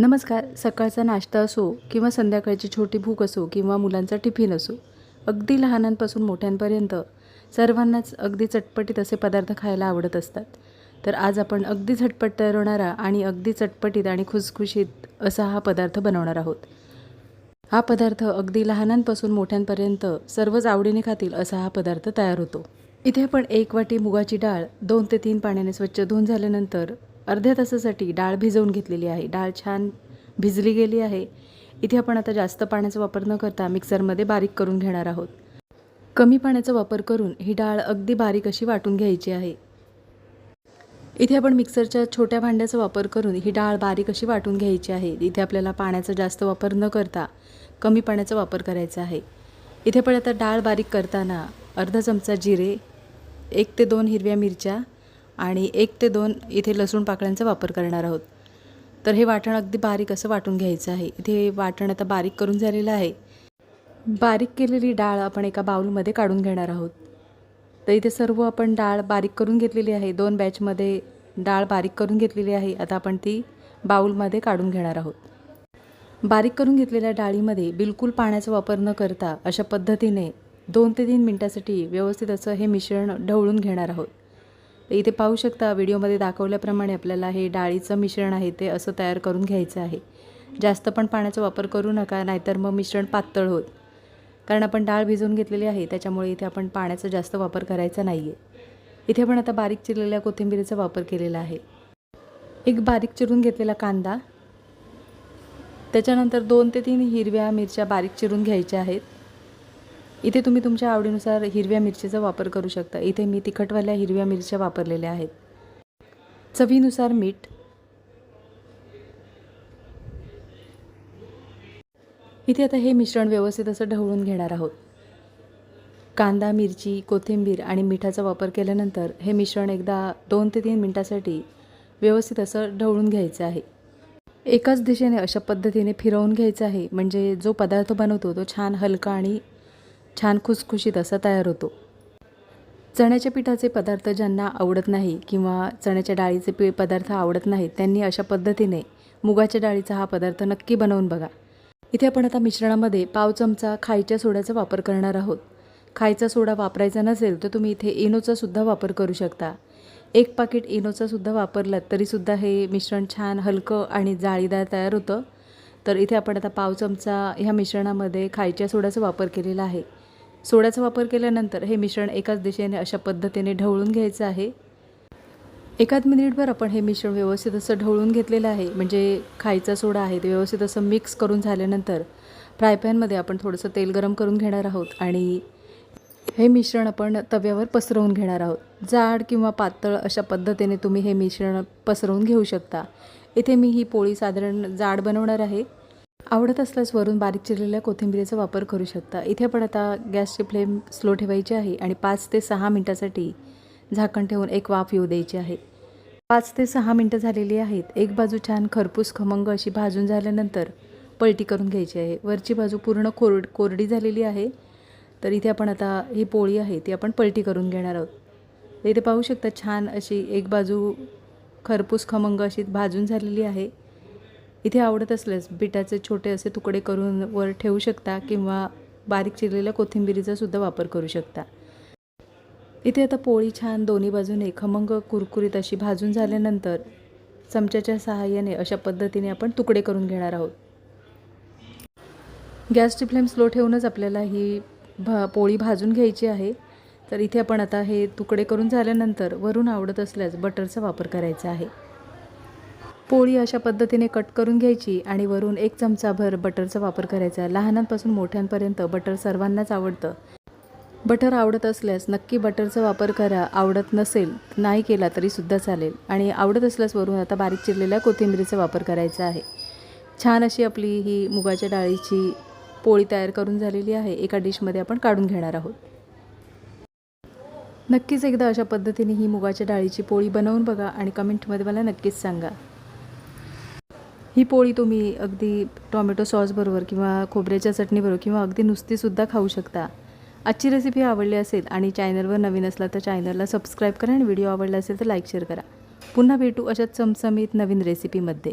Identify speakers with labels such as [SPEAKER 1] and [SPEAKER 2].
[SPEAKER 1] नमस्कार. सकाळचा नाश्ता असो किंवा संध्याकाळची छोटी भूक असो किंवा मुलांचा टिफिन असो, अगदी लहानांपासून मोठ्यांपर्यंत सर्वांनाच अगदी चटपटीत असे पदार्थ खायला आवडत असतात. तर आज आपण अगदी झटपट तयार होणारा आणि अगदी चटपटीत आणि खुसखुशीत असा हा पदार्थ बनवणार आहोत. हा पदार्थ अगदी लहानांपासून मोठ्यांपर्यंत सर्वच आवडीने खातील असा हा पदार्थ तयार होतो. इथे आपण 1 वाटी मुगाची डाळ 2 ते 3 पाण्याने स्वच्छ धुवून झाल्यानंतर अर्ध्या तासासाठी डाळ भिजवून घेतलेली आहे. डाळ छान भिजली गेली आहे. इथे आपण आता जास्त पाण्याचा वापर न करता मिक्सरमध्ये बारीक करून घेणार आहोत. कमी पाण्याचा वापर करून ही डाळ अगदी बारीक अशी वाटून घ्यायची आहे. इथे आपण मिक्सरच्या छोट्या भांड्याचा वापर करून ही डाळ बारीक अशी वाटून घ्यायची आहे. इथे आपल्याला पाण्याचा जास्त वापर न करता कमी पाण्याचा वापर करायचा आहे. इथे पण आता डाळ बारीक करताना अर्धा चमचा जिरे, 1 ते 2 हिरव्या मिरच्या आणि 1 ते 2 इथे लसूण पाकळ्यांचा वापर करणार आहोत. तर हे वाटण अगदी बारीक असं वाटून घ्यायचं आहे. इथे वाटण आता बारीक करून झालेलं आहे. बारीक केलेली डाळ आपण एका बाउलमध्ये काढून घेणार आहोत. तर इथे सर्व आपण डाळ बारीक करून घेतलेली आहे. 2 बॅचमध्ये डाळ बारीक करून घेतलेली आहे. आता आपण ती बाउलमध्ये काढून घेणार आहोत. बारीक करून घेतलेल्या डाळीमध्ये बिलकुल पाण्याचा वापर न करता अशा पद्धतीने 2 ते 3 मिनिटांसाठी व्यवस्थित असं हे मिश्रण ढवळून घेणार आहोत. इथे पाहू शकता व्हिडिओमध्ये दाखवल्याप्रमाणे आपल्याला हे डाळीचं मिश्रण आहे ते असं तयार करून घ्यायचं आहे. जास्त पण पाण्याचा वापर करू नका, नाहीतर मग मिश्रण पातळ होईल. कारण आपण डाळ भिजवून घेतलेली आहे त्याच्यामुळे इथे आपण पाण्याचा जास्त वापर करायचा नाही आहे. इथे आपण आता बारीक चिरलेल्या कोथिंबीरीचा वापर केलेला आहे. एक बारीक चिरून घेतलेला कांदा, त्याच्यानंतर 2 ते 3 हिरव्या मिरच्या बारीक चिरून घ्यायच्या आहेत. इथे तुम्ही तुमच्या आवडीनुसार हिरव्या मिरचीचा वापर करू शकता. इथे मी तिखटवाल्या हिरव्या मिरच्या वापरलेल्या आहेत. चवीनुसार मीठ, इथे आता हे मिश्रण व्यवस्थित असं ढवळून घेणार आहोत. कांदा, मिरची, कोथिंबीर आणि मिठाचा वापर केल्यानंतर हे मिश्रण एकदा 2 ते 3 मिनिटांसाठी व्यवस्थित असं ढवळून घ्यायचं आहे. एकाच दिशेने अशा पद्धतीने फिरवून घ्यायचं आहे, म्हणजे जो पदार्थ बनवतो तो छान हलका आणि छान खुसखुशीत असा तयार होतो. चण्याच्या पिठाचे पदार्थ ज्यांना आवडत नाही किंवा चण्याच्या डाळीचे पदार्थ आवडत नाहीत त्यांनी अशा पद्धतीने मुगाच्या डाळीचा हा पदार्थ नक्की बनवून बघा. इथे आपण आता मिश्रणामध्ये पाव चमचा खायच्या सोड्याचा वापर करणार आहोत. खायचा सोडा वापरायचा नसेल तर तुम्ही इथे इनोचा सुद्धा वापर करू शकता. 1 पाकीट इनोचा सुद्धा वापरलात तरीसुद्धा हे मिश्रण छान हलकं आणि जाळीदार तयार होतं. तर इथे आपण आता पाव चमचा ह्या मिश्रणामध्ये खायच्या सोड्याचा वापर केलेला आहे. सोड्याचा वापर केल्यानंतर हे मिश्रण एकाच दिशेने अशा पद्धतीने ढवळून घ्यायचं आहे. एकाच मिनिटभर आपण हे मिश्रण व्यवस्थित असं ढवळून घेतलेलं आहे. म्हणजे खायचा सोडा आहे ते व्यवस्थित असं मिक्स करून झाल्यानंतर फ्रायपॅनमध्ये आपण थोडंसं तेल गरम करून घेणार आहोत आणि हे मिश्रण आपण तव्यावर पसरवून घेणार आहोत. जाड किंवा पातळ अशा पद्धतीने तुम्ही हे मिश्रण पसरवून घेऊ शकता. इथे मी ही पोळी साधारण जाड बनवणार आहे. आवडत असल्यास वरून बारीक चिरलेल्या कोथिंबीरीचा वापर करू शकता. इथे आपण आता गॅसची फ्लेम स्लो ठेवायची आहे आणि 5 ते 6 मिनिटांसाठी झाकण ठेवून एक वाफ येऊ द्यायची आहे. 5 ते 6 मिनिटं झालेली आहेत. एक बाजू छान खरपूस खमंग अशी भाजून झाल्यानंतर पलटी करून घ्यायची आहे. वरची बाजू पूर्ण कोरडी झालेली आहे. तर इथे आपण आता ही पोळी आहे ती आपण पलटी करून घेणार आहोत. तर इथे पाहू शकता छान अशी एक बाजू खरपूस खमंग अशी भाजून झालेली आहे. इथे आवडत असल्यास बिटाचे छोटे असे तुकडे करून वर ठेवू शकता किंवा बारीक चिरलेल्या कोथिंबीरीचा सुद्धा वापर करू शकता. इथे आता पोळी छान दोन्ही बाजूने खमंग कुरकुरीत अशी भाजून झाल्यानंतर चमच्याच्या सहाय्याने अशा पद्धतीने आपण तुकडे करून घेणार आहोत. गॅसची फ्लेम स्लो ठेवूनच आपल्याला ही पोळी भाजून घ्यायची आहे. तर इथे आपण आता हे तुकडे करून झाल्यानंतर वरून आवडत असल्यास बटरचा वापर करायचा आहे. पोळी अशा पद्धतीने कट करून घ्यायची आणि वरून 1 चमचाभर बटरचा वापर करायचा. लहानांपासून मोठ्यांपर्यंत बटर सर्वांनाच आवडतं. बटर आवडत असल्यास नक्की बटरचा वापर करा. आवडत नसेल नाही केला तरीसुद्धा चालेल. आणि आवडत असल्यास वरून आता बारीक चिरलेल्या कोथिंबीरीचा वापर करायचा आहे. छान अशी आपली ही मुगाच्या डाळीची पोळी तयार करून झालेली आहे. एका डिशमध्ये आपण काढून घेणार आहोत. नक्कीच एकदा अशा पद्धतीने ही मुगाच्या डाळीची पोळी बनवून बघा आणि कमेंटमध्ये मला नक्कीच सांगा. ही पोळी तुम्ही अगदी टोमॅटो सॉसबरोबर किंवा खोबऱ्याच्या चटणीबरोबर किंवा अगदी नुसतीसुद्धा खाऊ शकता. आजची रेसिपी आवडली असेल आणि चॅनलवर नवीन असला तर चॅनलला सबस्क्राईब करा आणि व्हिडिओ आवडला असेल तर लाईक शेअर करा. पुन्हा भेटू अशाच चमचमीत नवीन रेसिपीमध्ये.